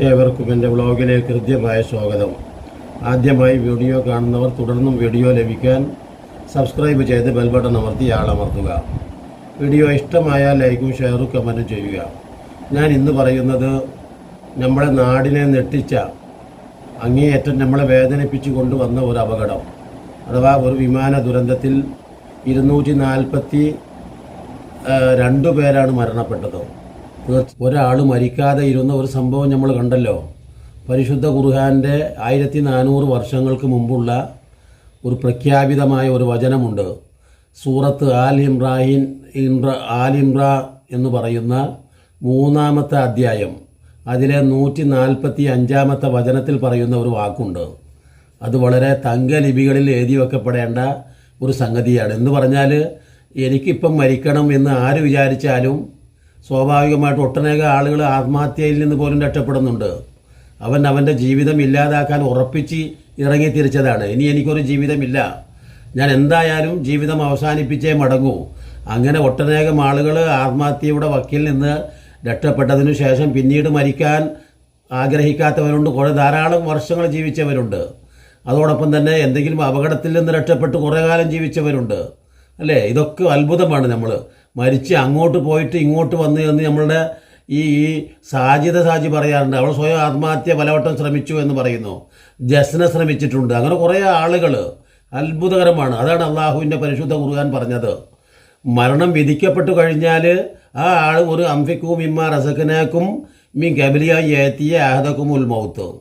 ഏവർക്കും എൻ്റെ വ്ളോഗിലേക്ക് ഹൃദ്യമായ സ്വാഗതം. ആദ്യമായി വീഡിയോ കാണുന്നവർ തുടർന്നും വീഡിയോ ലഭിക്കാൻ സബ്സ്ക്രൈബ് ചെയ്ത് ബെൽ ബട്ടൺ അമർത്തി ആളമർത്തുക. വീഡിയോ ഇഷ്ടമായാൽ ലൈക്കും ഷെയറും കമൻറ്റും ചെയ്യുക. ഞാൻ ഇന്ന് പറയുന്നത് നമ്മുടെ നാടിനെ നെട്ടിച്ച, അങ്ങേയറ്റം നമ്മളെ വേദനിപ്പിച്ചു കൊണ്ടുവന്ന ഒരു അപകടം, അഥവാ ഒരു വിമാന ദുരന്തത്തിൽ 242 പേരാണ് മരണപ്പെട്ടത്. ഒരാൾ മരിക്കാതെ ഇരുന്ന ഒരു സംഭവം നമ്മൾ കണ്ടല്ലോ. പരിശുദ്ധ ഖുർആന്റെ 1400 വർഷങ്ങൾക്ക് മുമ്പുള്ള ഒരു പ്രഖ്യാപിതമായ ഒരു വചനമുണ്ട്. സൂറത്ത് ആൽ ഇമ്രാൻ എന്ന് പറയുന്ന 3-ാമത്തെ അധ്യായം, അതിലെ 145-ാമത്തെ വചനത്തിൽ പറയുന്ന ഒരു വാക്കുണ്ട്. അത് വളരെ തങ്കലിപികളിൽ എഴുതി വെക്കപ്പെടേണ്ട ഒരു സംഗതിയാണ്. എന്ന് പറഞ്ഞാൽ, എനിക്കിപ്പം മരിക്കണം എന്ന് ആര് വിചാരിച്ചാലും സ്വാഭാവികമായിട്ട് ഒട്ടനേകം ആളുകൾ ആത്മഹത്യയിൽ നിന്ന് പോലും രക്ഷപ്പെടുന്നുണ്ട്. അവൻ്റെ ജീവിതം ഇല്ലാതാക്കാൻ ഉറപ്പിച്ച് ഇറങ്ങി തിരിച്ചതാണ്. ഇനി എനിക്കൊരു ജീവിതമില്ല, ഞാൻ എന്തായാലും ജീവിതം അവസാനിപ്പിച്ചേ മടങ്ങൂ. അങ്ങനെ ഒട്ടനേകം ആളുകൾ ആത്മഹത്യയുടെ വക്കിൽ നിന്ന് രക്ഷപ്പെട്ടതിനു ശേഷം പിന്നീട് മരിക്കാൻ ആഗ്രഹിക്കാത്തവരുണ്ട്. കുറേ ധാരാളം വർഷങ്ങൾ ജീവിച്ചവരുണ്ട്. അതോടൊപ്പം തന്നെ എന്തെങ്കിലും അപകടത്തിൽ നിന്ന് രക്ഷപ്പെട്ട് കുറേ കാലം ജീവിച്ചവരുണ്ട്. അല്ലേ? ഇതൊക്കെ അത്ഭുതമാണ്. നമ്മൾ മരിച്ച് അങ്ങോട്ട് പോയിട്ട് ഇങ്ങോട്ട് വന്ന് എന്ന് നമ്മളുടെ ഈ സാജി പറയാറുണ്ട്. അവൾ സ്വയം ആത്മഹത്യ പലവട്ടം ശ്രമിച്ചു എന്ന് പറയുന്നു. ജസ്ന ശ്രമിച്ചിട്ടുണ്ട്. അങ്ങനെ കുറേ ആളുകൾ. അത്ഭുതകരമാണ്. അതാണ് അള്ളാഹുവിൻ്റെ പരിശുദ്ധ ഖുർആൻ പറഞ്ഞത്. മരണം വിധിക്കപ്പെട്ടു കഴിഞ്ഞാൽ ആ ആൾ ഒരു അംഫിക്കും ഇമ്മ റസഖനാക്കും മീൻ കബലിയായി ഏത്തിയ അഹദക്കുമുൽ മൗത്ത്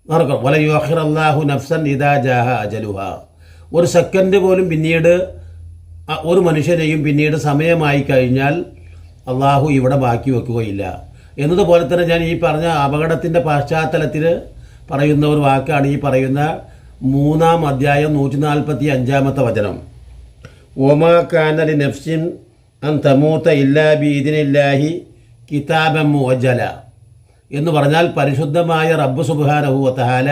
നടക്കും. വല യുഅഖിർ അല്ലാഹു നഫ്സൻ ഇദാ ജാഹ അജലുഹ. ഒരു സെക്കൻഡ് പോലും പിന്നീട് ഒരു മനുഷ്യനെയും പിന്നീട് സമയമായി കഴിഞ്ഞാൽ അള്ളാഹു ഇവിടെ ബാക്കി വെക്കുകയില്ല. എന്നതുപോലെ തന്നെ ഞാൻ ഈ പറഞ്ഞ അപകടത്തിൻ്റെ പശ്ചാത്തലത്തിൽ പറയുന്ന ഒരു വാക്കാണ് ഈ പറയുന്ന 3-ാം അധ്യായം 145-ാമത്തെ വചനം. ഒമാ കാന ലി നഫ്സിൻ അൻ തമൂത ഇല്ലാ ബിഇദ്നില്ലാഹി കിതാബൻ മുഅജ്ജല എന്ന് പറഞ്ഞാൽ, പരിശുദ്ധമായ റബ്ബ് സുബ്ഹാനഹു വ തആല,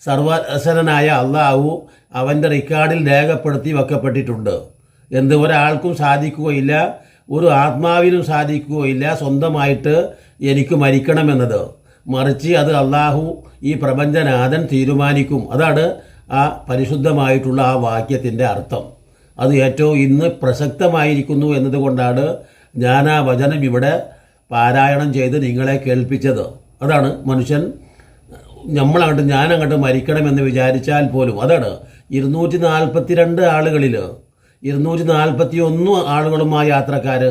സർവ്വസനനായ അള്ളാഹു അവൻ്റെ റിക്കാർഡിൽ രേഖപ്പെടുത്തി വെക്കപ്പെട്ടിട്ടുണ്ട്. ഒരാൾക്കും സാധിക്കുകയില്ല, ഒരു ആത്മാവിനും സാധിക്കുകയില്ല സ്വന്തമായിട്ട് എനിക്ക് മരിക്കണമെന്നത്. മറിച്ച് അത് അള്ളാഹു, ഈ പ്രപഞ്ചനാഥൻ തീരുമാനിക്കും. അതാണ് ആ പരിശുദ്ധമായിട്ടുള്ള ആ വാക്യത്തിൻ്റെ അർത്ഥം. അത് ഏറ്റവും ഇന്ന് പ്രസക്തമായിരിക്കുന്നു എന്നതുകൊണ്ടാണ് ഞാൻ ആ വചനം ഇവിടെ പാരായണം ചെയ്ത് നിങ്ങളെ കേൾപ്പിച്ചത്. അതാണ് മനുഷ്യൻ ഞാനങ്ങോട്ട് മരിക്കണമെന്ന് വിചാരിച്ചാൽ പോലും, അതാണ് 242 ആളുകളിൽ 241 ആളുകളുമായി യാത്രക്കാർ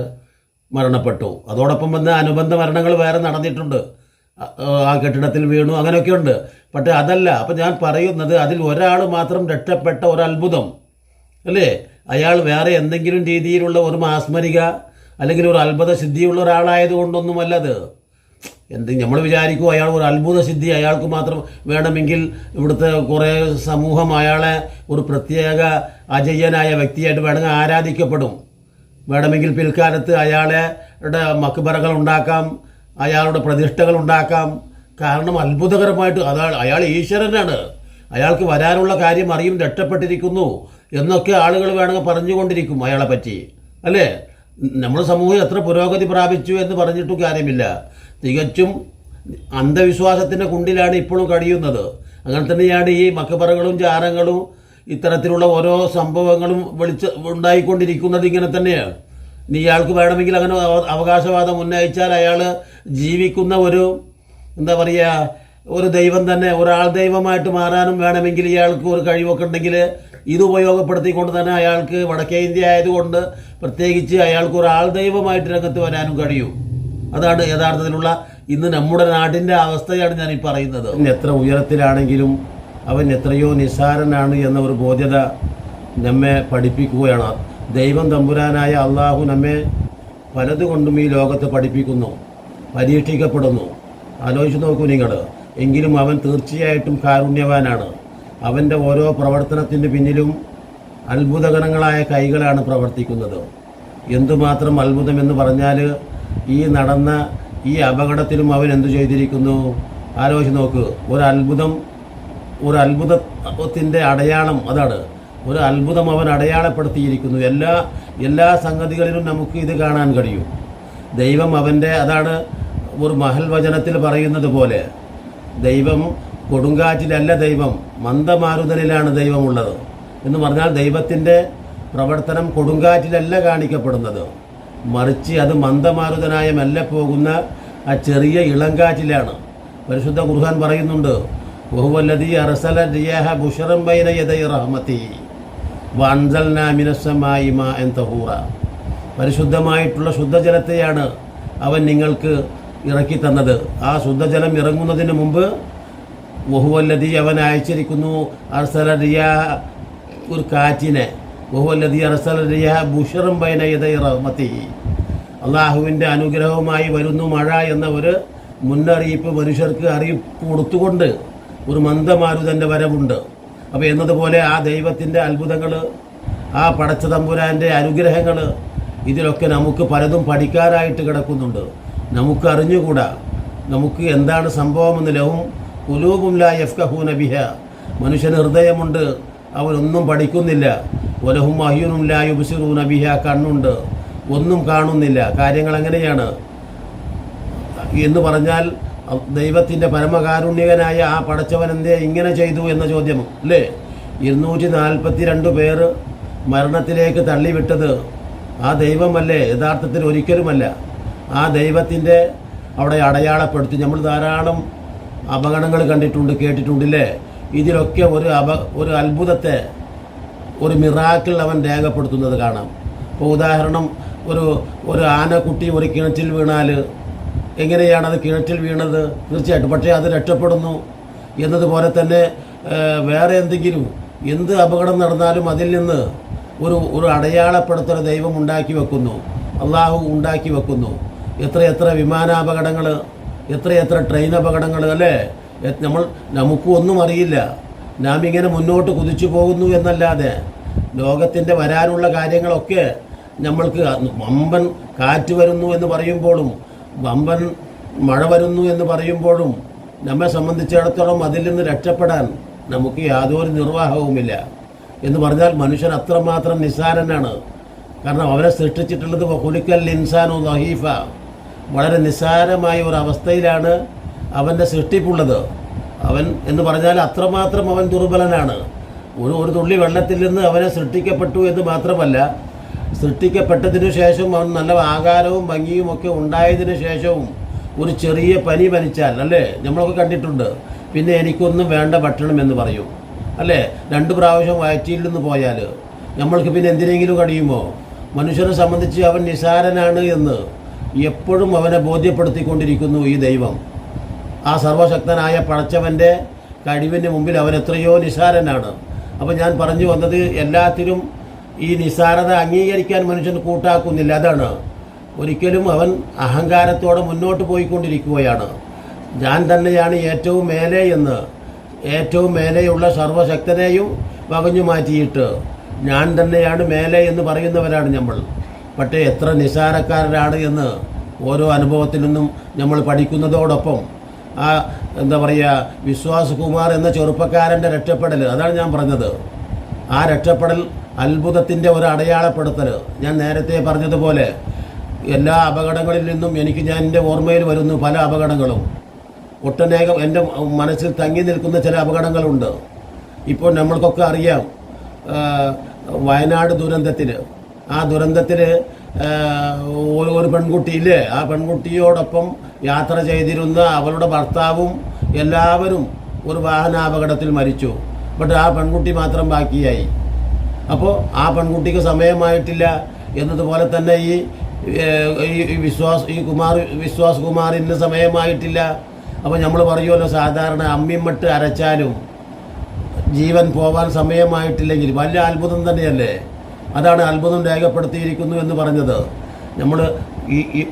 മരണപ്പെട്ടു. അതോടൊപ്പം വന്ന അനുബന്ധ മരണങ്ങൾ വേറെ നടന്നിട്ടുണ്ട്. ആ കെട്ടിടത്തിൽ വീണു, അങ്ങനെയൊക്കെയുണ്ട്. പക്ഷേ അതല്ല. അപ്പം ഞാൻ പറയുന്നത്, അതിൽ ഒരാൾ മാത്രം രക്ഷപ്പെട്ട ഒരു അത്ഭുതം, അല്ലേ? അയാൾ വേറെ എന്തെങ്കിലും രീതിയിലുള്ള ഒരു മാസ്മരിക അല്ലെങ്കിൽ ഒരു അത്ഭുത സിദ്ധിയുള്ള ഒരാളായതുകൊണ്ടൊന്നുമല്ലത്. നമ്മൾ വിചാരിക്കും അയാൾ ഒരു അത്ഭുത സിദ്ധി അയാൾക്ക് മാത്രം വേണമെങ്കിൽ ഇവിടുത്തെ കുറേ സമൂഹം അയാളെ ഒരു പ്രത്യേക അജയ്യനായ വ്യക്തിയായിട്ട് വേണമെങ്കിൽ ആരാധിക്കപ്പെടും. വേണമെങ്കിൽ പിൽക്കാലത്ത് അയാളുടെ മക്ബറകൾ ഉണ്ടാക്കാം, അയാളുടെ പ്രതിഷ്ഠകൾ ഉണ്ടാക്കാം. കാരണം അത്ഭുതകരമായിട്ട് അയാൾ ഈശ്വരനാണ്, അയാൾക്ക് വരാനുള്ള കാര്യം അറിയും, രക്ഷപ്പെട്ടിരിക്കുന്നു എന്നൊക്കെ ആളുകൾ വേണമെങ്കിൽ പറഞ്ഞുകൊണ്ടിരിക്കും അയാളെ പറ്റി, അല്ലേ? നമ്മുടെ സമൂഹം എത്ര പുരോഗതി പ്രാപിച്ചു എന്ന് പറഞ്ഞിട്ടും കാര്യമില്ല. തികച്ചും അന്ധവിശ്വാസത്തിൻ്റെ കുണ്ടിലാണ് ഇപ്പോഴും കഴിയുന്നത്. അങ്ങനെ തന്നെയാണ് ഈ മക്ബറകളും ജാരങ്ങളും ഇത്തരത്തിലുള്ള ഓരോ സംഭവങ്ങളും ഉണ്ടായിക്കൊണ്ടിരിക്കുന്നത്. ഇങ്ങനെ തന്നെയാണ്. ഇനി ഇയാൾക്ക് വേണമെങ്കിൽ അങ്ങനെ അവകാശവാദം ഉന്നയിച്ചാൽ അയാൾ ജീവിക്കുന്ന ഒരു ഒരു ദൈവം തന്നെ ഒരാൾ ദൈവമായിട്ട് മാറാനും വേണമെങ്കിൽ ഇയാൾക്ക് ഒരു കഴിവൊക്കെ ഉണ്ടെങ്കിൽ ഇത് ഉപയോഗപ്പെടുത്തിക്കൊണ്ട് തന്നെ അയാൾക്ക് വടക്കേ ഇന്ത്യ ആയതുകൊണ്ട് പ്രത്യേകിച്ച് അയാൾക്ക് ഒരാൾ ദൈവമായിട്ട് രംഗത്ത് വരാനും കഴിയും. അതാണ് യഥാർത്ഥത്തിലുള്ള ഇന്ന് നമ്മുടെ നാടിൻ്റെ അവസ്ഥയാണ് ഞാൻ ഈ പറയുന്നത്. എത്ര ഉയരത്തിലാണെങ്കിലും അവൻ എത്രയോ നിസ്സാരനാണ് എന്ന ഒരു ബോധ്യത നമ്മെ പഠിപ്പിക്കുകയാണ്. ദൈവം തമ്പുരാനായ അള്ളാഹു നമ്മെ പലതുകൊണ്ടും ഈ ലോകത്ത് പഠിപ്പിക്കുന്നു, പരീക്ഷിക്കപ്പെടുന്നു. ആലോചിച്ച് നോക്കൂ നിങ്ങൾ. എങ്കിലും അവൻ തീർച്ചയായിട്ടും കാരുണ്യവാനാണ്. അവൻ്റെ ഓരോ പ്രവർത്തനത്തിൻ്റെ പിന്നിലും അത്ഭുതകരങ്ങളായ കൈകളാണ് പ്രവർത്തിക്കുന്നത്. എന്തുമാത്രം അത്ഭുതമെന്ന് പറഞ്ഞാൽ, ഈ നടന്ന ഈ അപകടത്തിലും അവൻ എന്തു ചെയ്തിരിക്കുന്നു? ആലോചിച്ച് നോക്ക്. ഒരു അത്ഭുതത്തിൻ്റെ അടയാളം അതാണ്. ഒരു അത്ഭുതം അവൻ അടയാളപ്പെടുത്തിയിരിക്കുന്നു. എല്ലാ സംഗതികളിലും നമുക്ക് ഇത് കാണാൻ കഴിയും. ദൈവം അതാണ് ഒരു മഹൽ വചനത്തിൽ പറയുന്നത് പോലെ ദൈവം കൊടുങ്കാറ്റിലല്ല, ദൈവം മന്ദമാരുതനിലാണ് ദൈവമുള്ളത് എന്ന് പറഞ്ഞാൽ ദൈവത്തിൻ്റെ പ്രവർത്തനം കൊടുങ്കാറ്റിലല്ല കാണിക്കപ്പെടുന്നത്, മറിച്ച് അത് മന്ദമാരുതനായ മെല്ലെ പോകുന്ന ആ ചെറിയ ഇളങ്കാറ്റിലാണ്. പരിശുദ്ധ ഖുർആൻ പറയുന്നുണ്ട്, വഹുവല്ലദീ അർസല റിയാഹ ബുശ്റൻ ബൈന യദൈ റഹ്മതിഹി വഅൻസൽനാ മിനസ്സമാഇ മാഅൻ തഹൂറ. പരിശുദ്ധമായിട്ടുള്ള ശുദ്ധജലത്തെയാണ് അവൻ നിങ്ങൾക്ക് ഇറക്കി തന്നത്. ആ ശുദ്ധജലം ഇറങ്ങുന്നതിന് മുമ്പ് വഹുവല്ലദീ അവൻ അയച്ചിരിക്കുന്നു അർസല റിയാഹ ഒരു കാറ്റിനെ, വഹുവല്ലദീ അർസല റിയാഹ ബുശ്റൻ ബൈന യദൈ റഹ്മതിഹി, അള്ളാഹുവിൻ്റെ അനുഗ്രഹവുമായി വരുന്നു മഴ എന്ന ഒരു മുന്നറിയിപ്പ് മനുഷ്യർക്ക് അറിയിപ്പ് കൊടുത്തുകൊണ്ട് ഒരു മന്ദമാരുതൻ്റെ വരവുണ്ട്. അപ്പോൾ എന്നതുപോലെ ആ ദൈവത്തിൻ്റെ അത്ഭുതങ്ങൾ, ആ പടച്ച തമ്പുരാൻ്റെ അനുഗ്രഹങ്ങൾ, ഇതിലൊക്കെ നമുക്ക് പലതും പഠിക്കാനായിട്ട് കിടക്കുന്നുണ്ട്. നമുക്ക് അറിഞ്ഞുകൂടാ നമുക്ക് എന്താണ് സംഭവമെന്ന്. ലഹും ഖുലൂബുൻ ലാ യഫ്ഖഹൂന ബിഹ, മനുഷ്യന് ഹൃദയമുണ്ട്, അവനൊന്നും പഠിക്കുന്നില്ല. വലഹും അഹ്യുനും ലാ യുബ്സിറൂന ബിഹ, കണ്ണുണ്ട്, ഒന്നും കാണുന്നില്ല. കാര്യങ്ങൾ എങ്ങനെയാണ് എന്ന് പറഞ്ഞാൽ ദൈവത്തിൻ്റെ പരമകാരുണ്യകനായ ആ പടച്ചവനെന്തേ ഇങ്ങനെ ചെയ്തു എന്ന ചോദ്യം അല്ലേ. 242 പേര് മരണത്തിലേക്ക് തള്ളിവിട്ടത് ആ ദൈവമല്ലേ? യഥാർത്ഥത്തിൽ ഒരിക്കലുമല്ല. ആ ദൈവത്തിൻ്റെ അവിടെ അടയാളപ്പെടുത്തി. നമ്മൾ ധാരാളം അപകടങ്ങൾ കണ്ടിട്ടുണ്ട്, കേട്ടിട്ടുണ്ടില്ലേ. ഇതിലൊക്കെ ഒരു അത്ഭുതത്തെ, ഒരു മിറാക്കിൾ അവൻ രേഖപ്പെടുത്തുന്നത് കാണാം. ഇപ്പോൾ ഉദാഹരണം, ഒരു ആനക്കുട്ടി ഒരു കിണറ്റിൽ വീണാൽ എങ്ങനെയാണ് അത് കിണറ്റിൽ വീണത്? തീർച്ചയായിട്ടും, പക്ഷേ അത് രക്ഷപ്പെടുന്നു. എന്നതുപോലെ വേറെ എന്ത് അപകടം നടന്നാലും അതിൽ നിന്ന് ഒരു അടയാളപ്പെടുത്തൽ ദൈവം ഉണ്ടാക്കി വെക്കുന്നു, അള്ളാഹു ഉണ്ടാക്കി വെക്കുന്നു. എത്ര വിമാനാപകടങ്ങൾ, എത്ര ട്രെയിൻ അപകടങ്ങൾ അല്ലേ. നമുക്കും ഒന്നും അറിയില്ല, നാം ഇങ്ങനെ മുന്നോട്ട് കുതിച്ചു പോകുന്നു എന്നല്ലാതെ ലോകത്തിൻ്റെ വരാനുള്ള കാര്യങ്ങളൊക്കെ നമ്മൾക്ക് വമ്പൻ കാറ്റ് വരുന്നു എന്ന് പറയുമ്പോഴും വമ്പൻ മഴ വരുന്നു എന്ന് പറയുമ്പോഴും നമ്മെ സംബന്ധിച്ചിടത്തോളം അതിൽ നിന്ന് രക്ഷപ്പെടാൻ നമുക്ക് യാതൊരു നിർവാഹവുമില്ല. എന്ന് പറഞ്ഞാൽ മനുഷ്യൻ അത്രമാത്രം നിസ്സാരനാണ്. കാരണം അവനെ സൃഷ്ടിച്ചിട്ടുള്ളത് ഖുലിഖൽ ഇൻസാനു ദഈഫ, വളരെ നിസ്സാരമായ ഒരു അവസ്ഥയിലാണ് അവൻ്റെ സൃഷ്ടിപ്പുള്ളത്. അവൻ എന്ന് പറഞ്ഞാൽ അത്രമാത്രം അവൻ ദുർബലനാണ്. ഒരു തുള്ളി വെള്ളത്തിൽ നിന്ന് അവനെ സൃഷ്ടിക്കപ്പെട്ടു എന്ന് മാത്രമല്ല, സൃഷ്ടിക്കപ്പെട്ടതിനു ശേഷം അവൻ നല്ല ആകാരവും ഭംഗിയും ഒക്കെ ഉണ്ടായതിനു ശേഷവും ഒരു ചെറിയ പനി പനിച്ചാൽ അല്ലേ, നമ്മളൊക്കെ കണ്ടിട്ടുണ്ട്, പിന്നെ എനിക്കൊന്നും വേണ്ട ഭക്ഷണം എന്ന് പറയും അല്ലേ. 2 പ്രാവശ്യം വയറ്റിൽ നിന്ന് പോയാൽ നമ്മൾക്ക് പിന്നെ എന്തിനെങ്കിലും കഴിയുമോ? മനുഷ്യനെ സംബന്ധിച്ച് അവൻ നിസാരനാണ് എന്ന് എപ്പോഴും അവനെ ബോധ്യപ്പെടുത്തിക്കൊണ്ടിരിക്കുന്നു ഈ ദൈവം. ആ സർവശക്തനായ പടച്ചവൻ്റെ കഴിവിന് മുമ്പിൽ അവൻ എത്രയോ നിസാരനാണ്. അപ്പോൾ ഞാൻ പറഞ്ഞു വന്നത്, എല്ലാത്തിലും ഈ നിസാരത അംഗീകരിക്കാൻ മനുഷ്യൻ കൂട്ടാക്കുന്നില്ല. അതാണ് ഒരിക്കലും അവൻ അഹങ്കാരത്തോടെ മുന്നോട്ട് പോയിക്കൊണ്ടിരിക്കുകയാണ്. ഞാൻ തന്നെയാണ് ഏറ്റവും മേലെ എന്ന്, ഏറ്റവും മേലെയുള്ള സർവശക്തനെയും വകഞ്ഞു മാറ്റിയിട്ട് ഞാൻ തന്നെയാണ് മേലെ എന്ന് പറയുന്നവരാണ് നമ്മൾ. പക്ഷേ എത്ര നിസാരക്കാരനാണ് എന്ന് ഓരോ അനുഭവത്തിൽ നിന്നും നമ്മൾ പഠിക്കുന്നതോടൊപ്പം ആ എന്താ പറയുക, വിശ്വാസ് കുമാർ എന്ന ചെറുപ്പക്കാരൻ്റെ രക്ഷപ്പെടൽ, അതാണ് ഞാൻ പറഞ്ഞത്. ആ രക്ഷപ്പെടൽ അത്ഭുതത്തിൻ്റെ ഒരു അടയാളപ്പെടുത്തൽ. ഞാൻ നേരത്തെ പറഞ്ഞതുപോലെ എല്ലാ അപകടങ്ങളിൽ നിന്നും ഞാൻ എൻ്റെ ഓർമ്മയിൽ വരുന്നു പല അപകടങ്ങളും. ഒട്ടനേകം എൻ്റെ മനസ്സിൽ തങ്ങി നിൽക്കുന്ന ചില അപകടങ്ങളുണ്ട്. ഇപ്പോൾ നമ്മൾക്കൊക്കെ അറിയാം, വയനാട് ആ ദുരന്തത്തിൽ ഒരു പെൺകുട്ടിയില്ലേ, ആ പെൺകുട്ടിയോടൊപ്പം യാത്ര ചെയ്തിരുന്ന അവളുടെ ഭർത്താവും എല്ലാവരും ഒരു വാഹനാപകടത്തിൽ മരിച്ചു. ബട്ട് ആ പെൺകുട്ടി മാത്രം ബാക്കിയായി. അപ്പോൾ ആ പെൺകുട്ടിക്ക് സമയമായിട്ടില്ല എന്നതുപോലെ തന്നെ ഈ വിശ്വാസ് കുമാറിന് സമയമായിട്ടില്ല. അപ്പോൾ നമ്മൾ പറയുമല്ലോ, സാധാരണ അമ്മിമട്ട് അരച്ചാലും ജീവൻ പോവാൻ സമയമായിട്ടില്ലെങ്കിൽ വലിയ അത്ഭുതം തന്നെയല്ലേ. അതാണ് അത്ഭുതം രേഖപ്പെടുത്തിയിരിക്കുന്നു എന്ന് പറഞ്ഞത്. നമ്മൾ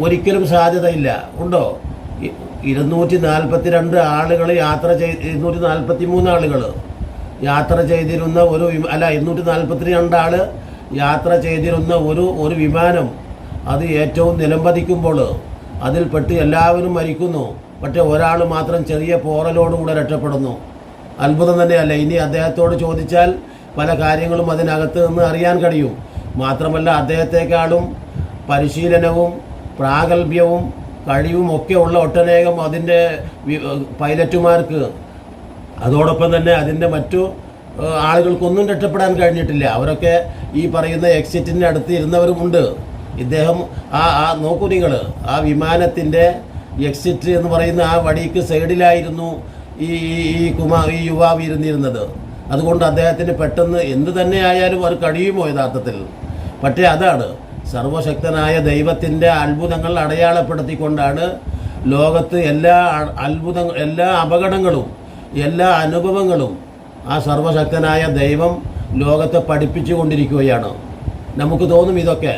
ഒരിക്കലും സാധ്യതയില്ല ഉണ്ടോ? 242 ആളുകൾ 243 ആളുകൾ യാത്ര ചെയ്തിരുന്ന 242 ആൾ യാത്ര ചെയ്തിരുന്ന ഒരു വിമാനം അത് ഏറ്റവും നിലംപതിക്കുമ്പോൾ അതിൽപ്പെട്ട് എല്ലാവരും മരിക്കുന്നു. പക്ഷേ ഒരാൾ മാത്രം ചെറിയ പോറലോടുകൂടെ രക്ഷപ്പെടുന്നു. അത്ഭുതം തന്നെയല്ലേ. ഇനി അദ്ദേഹത്തോട് ചോദിച്ചാൽ പല കാര്യങ്ങളും അതിനകത്ത് നിന്ന് അറിയാൻ കഴിയും. മാത്രമല്ല അദ്ദേഹത്തെക്കാളും പരിശീലനവും പ്രാഗൽഭ്യവും കഴിവും ഒക്കെ ഉള്ള ഒട്ടനേകം അതിൻ്റെ പൈലറ്റുമാർക്ക്, അതോടൊപ്പം തന്നെ അതിൻ്റെ മറ്റു ആളുകൾക്കൊന്നും രക്ഷപ്പെടാൻ കഴിഞ്ഞിട്ടില്ല. അവരൊക്കെ ഈ പറയുന്ന എക്സിറ്റിൻ്റെ അടുത്ത് ഇരുന്നവരുമുണ്ട്. ഇദ്ദേഹം നോക്കൂ നിങ്ങൾ, ആ വിമാനത്തിൻ്റെ എക്സിറ്റ് എന്ന് പറയുന്ന ആ വടിക്ക് സൈഡിലായിരുന്നു ഈ യുവാവ് ഇരുന്നിരുന്നത്. അതുകൊണ്ട് അദ്ദേഹത്തിന് പെട്ടെന്ന് എന്ത് തന്നെ ആയാലും അത് കഴിയുമോ യഥാർത്ഥത്തിൽ? പക്ഷേ അതാണ് സർവശക്തനായ ദൈവത്തിൻ്റെ അത്ഭുതങ്ങൾ അടയാളപ്പെടുത്തിക്കൊണ്ടാണ് ലോകത്ത് എല്ലാ അപകടങ്ങളും എല്ലാ അനുഭവങ്ങളും ആ സർവശക്തനായ ദൈവം ലോകത്തെ പഠിപ്പിച്ചു കൊണ്ടിരിക്കുകയാണ്. നമുക്ക് തോന്നും ഇതൊക്കെ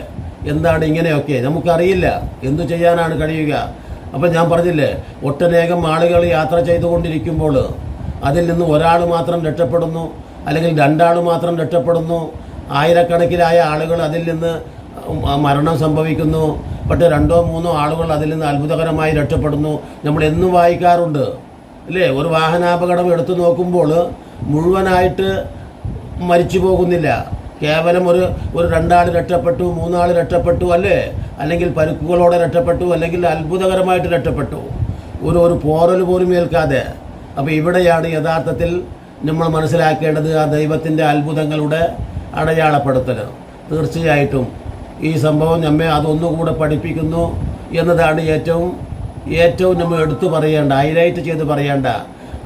എന്താണ് ഇങ്ങനെയൊക്കെ, നമുക്കറിയില്ല, എന്തു ചെയ്യാനാണ് കഴിയുക. അപ്പം ഞാൻ പറഞ്ഞില്ലേ, ഒട്ടനേകം ആളുകൾ യാത്ര ചെയ്തുകൊണ്ടിരിക്കുമ്പോൾ അതിൽ നിന്ന് ഒരാൾ മാത്രം രക്ഷപ്പെടുന്നു, അല്ലെങ്കിൽ രണ്ടാൾ മാത്രം രക്ഷപ്പെടുന്നു, ആയിരക്കണക്കിനായ ആളുകൾ അതിൽ നിന്ന് മരണം സംഭവിക്കുന്നു. പക്ഷേ 2-3 ആളുകൾ അതിൽ നിന്ന് അത്ഭുതകരമായി രക്ഷപ്പെടുന്നു. നമ്മൾ എന്നും വായിക്കാറുണ്ട് അല്ലേ? ഒരു വാഹനാപകടം എടുത്തു നോക്കുമ്പോൾ മുഴുവനായിട്ട് മരിച്ചു പോകുന്നില്ല, കേവലം ഒരു 2 ആൾ രക്ഷപ്പെട്ടു, 3 ആൾ രക്ഷപ്പെട്ടു അല്ലേ, അല്ലെങ്കിൽ പരുക്കുകളോടെ രക്ഷപ്പെട്ടു, അല്ലെങ്കിൽ അത്ഭുതകരമായിട്ട് രക്ഷപ്പെട്ടു, ഒരു പോറൽ പോലും ഏൽക്കാതെ. അപ്പോൾ ഇവിടെയാണ് യഥാർത്ഥത്തിൽ നമ്മൾ മനസ്സിലാക്കേണ്ടത് ആ ദൈവത്തിൻ്റെ അത്ഭുതങ്ങളുടെ അടയാളപ്പെടുത്തൽ. തീർച്ചയായിട്ടും ഈ സംഭവം നമ്മെ അതൊന്നുകൂടെ പഠിപ്പിക്കുന്നു എന്നതാണ് ഏറ്റവും നമ്മൾ എടുത്തു പറയേണ്ട, ഹൈലൈറ്റ് ചെയ്ത് പറയേണ്ട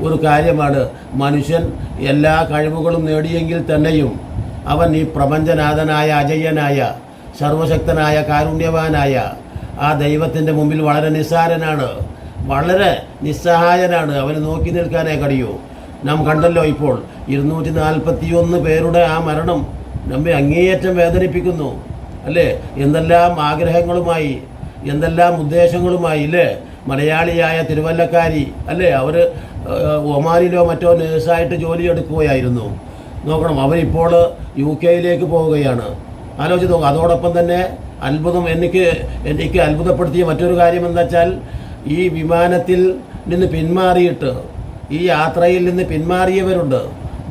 ഒരു കാര്യമാണ്. മനുഷ്യൻ എല്ലാ കഴിവുകളും നേടിയെങ്കിൽ തന്നെയും അവൻ ഈ പ്രപഞ്ചനാഥനായ അജയ്യനായ സർവശക്തനായ കാരുണ്യവാനായ ആ ദൈവത്തിൻ്റെ മുമ്പിൽ വളരെ നിസ്സാരനാണ്, വളരെ നിസ്സഹായനാണ്. അവന് നോക്കി നിൽക്കാനേ കഴിയൂ. നാം കണ്ടല്ലോ ഇപ്പോൾ 241 പേരുടെ ആ മരണം നമ്മെ അങ്ങേയറ്റം വേദനിപ്പിക്കുന്നു അല്ലേ? എന്തെല്ലാം ആഗ്രഹങ്ങളുമായി, എന്തെല്ലാം ഉദ്ദേശങ്ങളുമായി അല്ലേ? മലയാളിയായ തിരുവല്ലക്കാരി അല്ലേ, അവർ ഒമാനിലോ മറ്റോ നേഴ്സായിട്ട് ജോലിയെടുക്കുകയായിരുന്നു. നോക്കണം, അവരിപ്പോൾ UK പോവുകയാണ്. ആലോചിച്ച് നോക്കുക. അതോടൊപ്പം തന്നെ എനിക്ക് അത്ഭുതപ്പെടുത്തിയ മറ്റൊരു കാര്യം എന്താ വെച്ചാൽ, ഈ വിമാനത്തിൽ നിന്ന് പിന്മാറിയിട്ട്, ഈ യാത്രയിൽ നിന്ന് പിന്മാറിയവരുണ്ട്,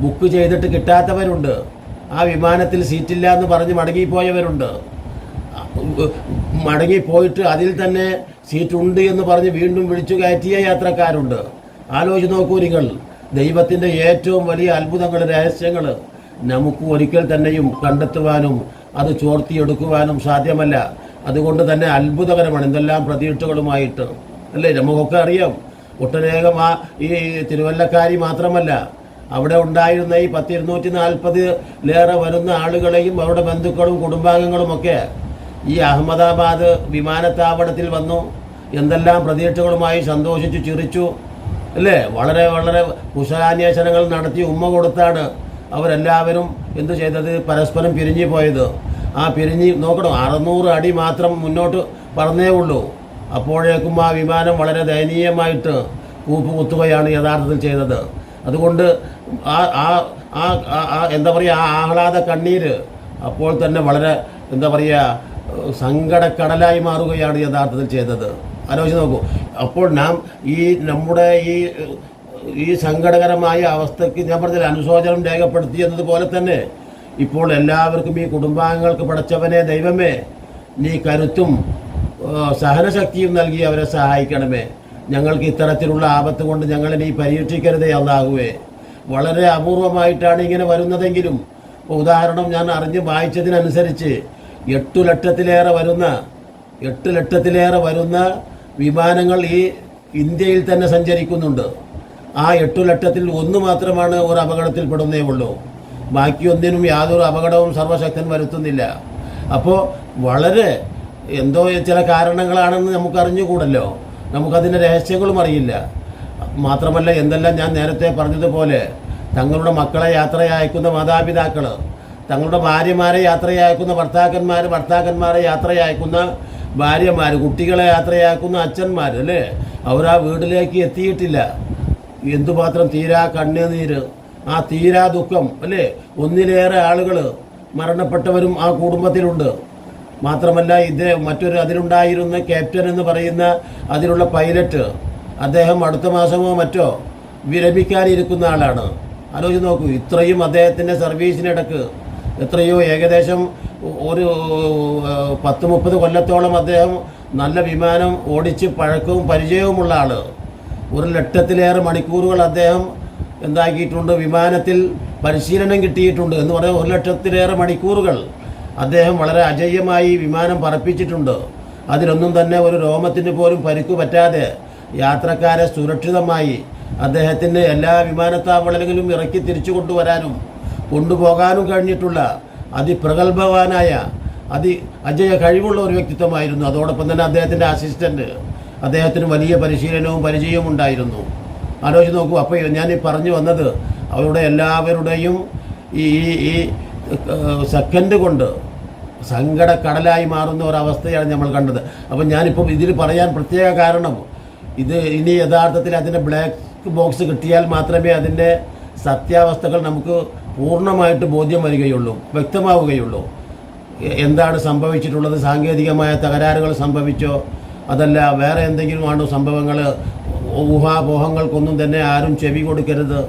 ബുക്ക് ചെയ്തിട്ട് കിട്ടാത്തവരുണ്ട്, ആ വിമാനത്തിൽ സീറ്റില്ല എന്ന് പറഞ്ഞ് മടങ്ങിപ്പോയവരുണ്ട്, മടങ്ങിപ്പോയിട്ട് അതിൽ തന്നെ സീറ്റുണ്ട് എന്ന് പറഞ്ഞ് വീണ്ടും വിളിച്ചു കയറ്റിയ യാത്രക്കാരുണ്ട്. ആലോചിച്ച് നോക്കൂ നിങ്ങൾ, ദൈവത്തിൻ്റെ ഏറ്റവും വലിയ അത്ഭുതങ്ങൾ, രഹസ്യങ്ങൾ നമുക്ക് ഒരിക്കൽ തന്നെയും കണ്ടെത്തുവാനും അത് ചോർത്തിയെടുക്കുവാനും സാധ്യമല്ല. അതുകൊണ്ട് തന്നെ അത്ഭുതകരമാണ് എന്തെല്ലാം പ്രതീക്ഷകളുമായിട്ട് അല്ലേ? നമുക്കൊക്കെ അറിയാം, ഒട്ടനേകം ഈ തിരുവല്ലക്കാരി മാത്രമല്ല, അവിടെ ഉണ്ടായിരുന്ന ഈ 240 വരുന്ന ആളുകളെയും അവരുടെ ബന്ധുക്കളും കുടുംബാംഗങ്ങളുമൊക്കെ ഈ അഹമ്മദാബാദ് വിമാനത്താവളത്തിൽ വന്നു. എന്തെല്ലാം പ്രതീക്ഷകളുമായി സന്തോഷിച്ചു ചിരിച്ചു അല്ലേ? വളരെ വളരെ കുശലാന്വേഷണങ്ങൾ നടത്തി ഉമ്മ കൊടുത്താണ് അവരെല്ലാവരും എന്തു ചെയ്തത്? പരസ്പരം പിരിഞ്ഞു പോയത്. ആ പിരിഞ്ഞ് നോക്കണം, 600 അടി മാത്രം മുന്നോട്ട് പറന്നേ ഉള്ളൂ. അപ്പോഴേക്കും ആ വിമാനം വളരെ ദയനീയമായിട്ട് കൂപ്പുകുത്തുകയാണ് യഥാർത്ഥത്തിൽ ചെയ്തത്. അതുകൊണ്ട് എന്താ പറയുക, ആ ആഹ്ലാദ കണ്ണീര് അപ്പോൾ തന്നെ വളരെ എന്താ പറയുക സങ്കടക്കടലായി മാറുകയാണ് യഥാർത്ഥത്തിൽ ചെയ്തത്. ആലോചിച്ച് നോക്കൂ. അപ്പോൾ നാം നമ്മുടെ ഈ സങ്കടകരമായ അവസ്ഥയ്ക്ക് ഞാൻ പറഞ്ഞില്ല അനുശോചനം രേഖപ്പെടുത്തി എന്നതുപോലെ തന്നെ ഇപ്പോൾ എല്ലാവർക്കും ഈ കുടുംബാംഗങ്ങൾക്ക് പടച്ചവനെ ദൈവമേ നീ കരുത്തും സഹനശക്തിയും നൽകി അവരെ സഹായിക്കണമേ. ഞങ്ങൾക്ക് ഇത്തരത്തിലുള്ള ആപത്ത് കൊണ്ട് ഞങ്ങളെ നീ പരീക്ഷിക്കരുതേ അല്ലാഹുവേ. വളരെ അപൂർവമായിട്ടാണ് ഇങ്ങനെ വരുന്നതെങ്കിലും, ഉദാഹരണം ഞാൻ അറിഞ്ഞ് വായിച്ചതിനനുസരിച്ച് 8 ലക്ഷത്തിലേറെ വരുന്ന വിമാനങ്ങൾ ഈ ഇന്ത്യയിൽ തന്നെ സഞ്ചരിക്കുന്നുണ്ട്. ആ 8 ലക്ഷത്തിൽ 1 മാത്രമാണ് ഒരു അപകടത്തിൽപ്പെടുന്നേ ഉള്ളൂ. ബാക്കിയൊന്നിനും യാതൊരു അപകടവും സർവശക്തൻ വരുത്തുന്നില്ല. അപ്പോൾ വളരെ എന്തോ ചില കാരണങ്ങളാണെന്ന് നമുക്കറിഞ്ഞുകൂടല്ലോ, നമുക്കതിൻ്റെ രഹസ്യങ്ങളും അറിയില്ല. മാത്രമല്ല എന്തെല്ലാം ഞാൻ നേരത്തെ പറഞ്ഞതുപോലെ തങ്ങളുടെ മക്കളെ യാത്രയയക്കുന്ന മാതാപിതാക്കൾ, തങ്ങളുടെ ഭാര്യമാരെ യാത്രയയക്കുന്ന ഭർത്താക്കന്മാരെ യാത്രയയക്കുന്ന ഭാര്യമാർ, കുട്ടികളെ യാത്രയാക്കുന്ന അച്ഛന്മാർ അല്ലേ, അവരാ വീട്ടിലേക്ക് എത്തിയിട്ടില്ല. എന്തുമാത്രം തീരാ കണ്ണുനീര്, ആ തീരാ ദുഃഖം അല്ലേ. 1-ലേറെ ആളുകൾ മരണപ്പെട്ടവരും ആ കുടുംബത്തിലുണ്ട്. മാത്രമല്ല അതിലുണ്ടായിരുന്ന ക്യാപ്റ്റൻ എന്ന് പറയുന്ന അതിലുള്ള പൈലറ്റ്, അദ്ദേഹം അടുത്ത മാസമോ മറ്റോ വിരമിക്കാനിരിക്കുന്ന ആളാണ്. ആലോചിച്ച് നോക്കൂ, ഇത്രയും അദ്ദേഹത്തിൻ്റെ സർവീസിനിടക്ക് ഏകദേശം ഒരു 10-30 കൊല്ലത്തോളം അദ്ദേഹം നല്ല വിമാനം ഓടിച്ച് പഴക്കവും പരിചയവുമുള്ള ആൾ. 1,00,000-ലേറെ മണിക്കൂറുകൾ അദ്ദേഹം എന്താക്കിയിട്ടുണ്ട്, വിമാനത്തിൽ പരിശീലനം കിട്ടിയിട്ടുണ്ട് എന്ന് പറയാൻ 1,00,000-ലേറെ മണിക്കൂറുകൾ അദ്ദേഹം വളരെ അജയ്യമായി വിമാനം പറപ്പിച്ചിട്ടുണ്ട്. അതിലൊന്നും തന്നെ ഒരു രോമത്തിന് പോലും പരിക്കു പറ്റാതെ യാത്രക്കാരെ സുരക്ഷിതമായി അദ്ദേഹത്തിന് എല്ലാ വിമാനത്താവളങ്ങളിലും ഇറക്കി തിരിച്ചു കൊണ്ടുപോകാനും കഴിഞ്ഞിട്ടുള്ള അതിപ്രഗത്ഭവാനായ അജയ കഴിവുള്ള ഒരു വ്യക്തിത്വമായിരുന്നു. അതോടൊപ്പം തന്നെ അദ്ദേഹത്തിൻ്റെ അസിസ്റ്റൻ്റ്, അദ്ദേഹത്തിന് വലിയ പരിശീലനവും പരിചയവും ഉണ്ടായിരുന്നു. ആലോചിച്ച് നോക്കൂ. അപ്പോൾ ഞാൻ പറഞ്ഞു വന്നത് അവരുടെ എല്ലാവരുടെയും ഈ സെക്കൻഡ് കൊണ്ട് സങ്കടക്കടലായി മാറുന്ന ഒരവസ്ഥയാണ് നമ്മൾ കണ്ടത്. അപ്പം ഞാനിപ്പം ഇതിൽ പറയാൻ പ്രത്യേക കാരണം, ഇത് ഇനി യഥാർത്ഥത്തിൽ അതിൻ്റെ ബ്ലാക്ക് ബോക്സ് കിട്ടിയാൽ മാത്രമേ അതിൻ്റെ സത്യാവസ്ഥകൾ നമുക്ക് പൂർണ്ണമായിട്ട് ബോധ്യം വരികയുള്ളൂ, വ്യക്തമാവുകയുള്ളൂ. എന്താണ് സംഭവിച്ചിട്ടുള്ളത്? സാങ്കേതികമായ തകരാറുകൾ സംഭവിച്ചോ, അതല്ല വേറെ എന്തെങ്കിലും ആണോ സംഭവങ്ങൾ? ഊഹാപോഹങ്ങൾക്കൊന്നും തന്നെ ആരും ചെവി കൊടുക്കരുത്.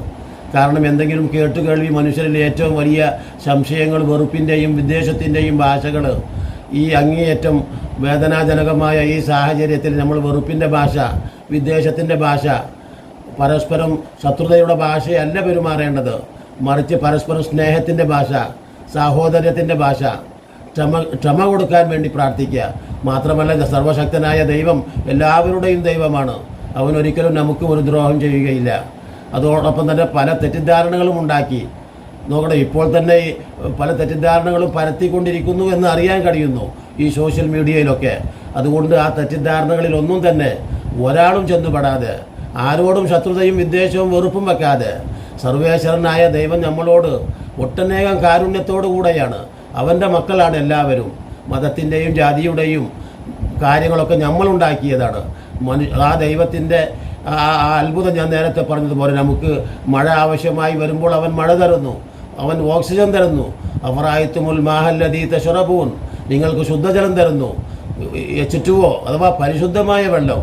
കാരണം എന്തെങ്കിലും കേട്ടുകേൾവി മനുഷ്യരിൽ ഏറ്റവും വലിയ സംശയങ്ങൾ, വെറുപ്പിൻ്റെയും വിദ്വേഷത്തിൻ്റെയും ഭാഷകൾ, ഈ അങ്ങേയറ്റം വേദനാജനകമായ ഈ സാഹചര്യത്തിൽ നമ്മൾ വെറുപ്പിൻ്റെ ഭാഷ, വിദ്വേഷത്തിൻ്റെ ഭാഷ, പരസ്പരം ശത്രുതയുടെ ഭാഷയല്ല പെരുമാറേണ്ടത്, മറിച്ച് പരസ്പരം സ്നേഹത്തിൻ്റെ ഭാഷ, സാഹോദര്യത്തിൻ്റെ ഭാഷ, ക്ഷമ കൊടുക്കാൻ വേണ്ടി പ്രാർത്ഥിക്കുക. മാത്രമല്ല, സർവശക്തനായ ദൈവം എല്ലാവരുടെയും ദൈവമാണ്. അവനൊരിക്കലും നമുക്ക് ഒരു ദ്രോഹം ചെയ്യുകയില്ല. അതോടൊപ്പം തന്നെ പല തെറ്റിദ്ധാരണകളും ഉണ്ടാക്കി നോക്കട്ടെ. ഇപ്പോൾ തന്നെ പല തെറ്റിദ്ധാരണകളും പരത്തിക്കൊണ്ടിരിക്കുന്നു എന്ന് അറിയാൻ കഴിയുന്നു ഈ സോഷ്യൽ മീഡിയയിലൊക്കെ. അതുകൊണ്ട് ആ തെറ്റിദ്ധാരണകളിലൊന്നും തന്നെ ഒരാളും ചെന്നുപെടാതെ, ആരോടും ശത്രുതയും വിദ്വേഷവും വെറുപ്പും വെക്കാതെ, സർവേശ്വരനായ ദൈവം നമ്മളോട് ഒട്ടനേകം കാരുണ്യത്തോടു കൂടെയാണ്. അവൻ്റെ മക്കളാണ് എല്ലാവരും. മതത്തിൻ്റെയും ജാതിയുടെയും കാര്യങ്ങളൊക്കെ നമ്മളുണ്ടാക്കിയതാണ്. ആ ദൈവത്തിൻ്റെ ആ അത്ഭുതം ഞാൻ നേരത്തെ പറഞ്ഞതുപോലെ, നമുക്ക് മഴ ആവശ്യമായി വരുമ്പോൾ അവൻ മഴ തരുന്നു, അവൻ ഓക്സിജൻ തരുന്നു. അഫറായത്തുമുൽ മാഹല്ലദീ തശ്റബൂൻ, നിങ്ങൾക്ക് ശുദ്ധജലം തരുന്നു. H2O അഥവാ പരിശുദ്ധമായ വെള്ളം.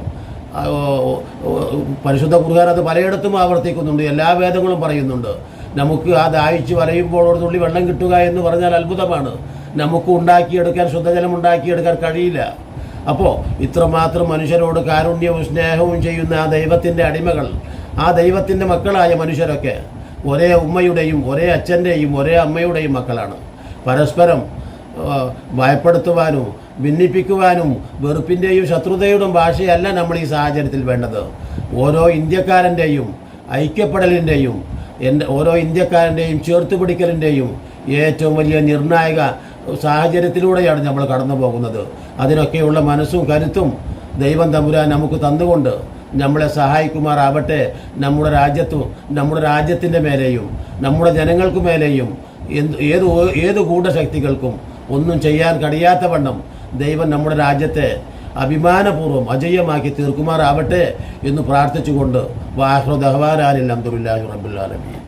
പരിശുദ്ധ ഖുർആൻ അത് പലയിടത്തും ആവർത്തിക്കുന്നുണ്ട്, എല്ലാ വേദങ്ങളും പറയുന്നുണ്ട്. നമുക്ക് ആ ദാഹിച്ച് വരയുമ്പോൾ ഒരു തുള്ളി വെള്ളം കിട്ടുക എന്ന് പറഞ്ഞാൽ അത്ഭുതമാണ്. നമുക്ക് ഉണ്ടാക്കിയെടുക്കാൻ, ശുദ്ധജലം ഉണ്ടാക്കിയെടുക്കാൻ കഴിയില്ല. അപ്പോൾ ഇത്രമാത്രം മനുഷ്യരോട് കാരുണ്യവും സ്നേഹവും ചെയ്യുന്ന ആ ദൈവത്തിൻ്റെ അടിമകൾ, ആ ദൈവത്തിൻ്റെ മക്കളായ മനുഷ്യരൊക്കെ ഒരേ ഉമ്മയുടെയും ഒരേ അച്ഛൻ്റെയും ഒരേ അമ്മയുടെയും മക്കളാണ്. പരസ്പരം ഭയപ്പെടുത്തുവാനും ഭിന്നിപ്പിക്കുവാനും വെറുപ്പിൻ്റെയും ശത്രുതയുടെയും ഭാഷയല്ല നമ്മൾ ഈ സാഹചര്യത്തിൽ വേണ്ടത്. ഓരോ ഇന്ത്യക്കാരൻ്റെയും ഐക്യപ്പെടലിൻ്റെയും ഓരോ ഇന്ത്യക്കാരൻ്റെയും ചേർത്തുപിടിക്കലിൻ്റെയും ഏറ്റവും വലിയ നിർണായക സാഹചര്യത്തിലൂടെയാണ് നമ്മൾ കടന്നു പോകുന്നത്. അതിനൊക്കെയുള്ള മനസ്സും കരുത്തും ദൈവം തമ്പുരാൻ നമുക്ക് തന്നുകൊണ്ട് നമ്മളെ സഹായിക്കുമാറാവട്ടെ. നമ്മുടെ രാജ്യത്തിൻ്റെ മേലെയും നമ്മുടെ ജനങ്ങൾക്ക് മേലെയും ഏത് ഗൂഢശക്തികൾക്കും ഒന്നും ചെയ്യാൻ കഴിയാത്ത വണ്ണം ദൈവം നമ്മുടെ രാജ്യത്തെ അഭിമാനപൂർവ്വം അജയ്യമാക്കി തീർക്കുമാറാവട്ടെ എന്ന് പ്രാർത്ഥിച്ചുകൊണ്ട് വാഹ്റു ദഹ്വാനാനിൽ അൽഹംദുലില്ലാഹി റബ്ബിൽ ആലമീൻ.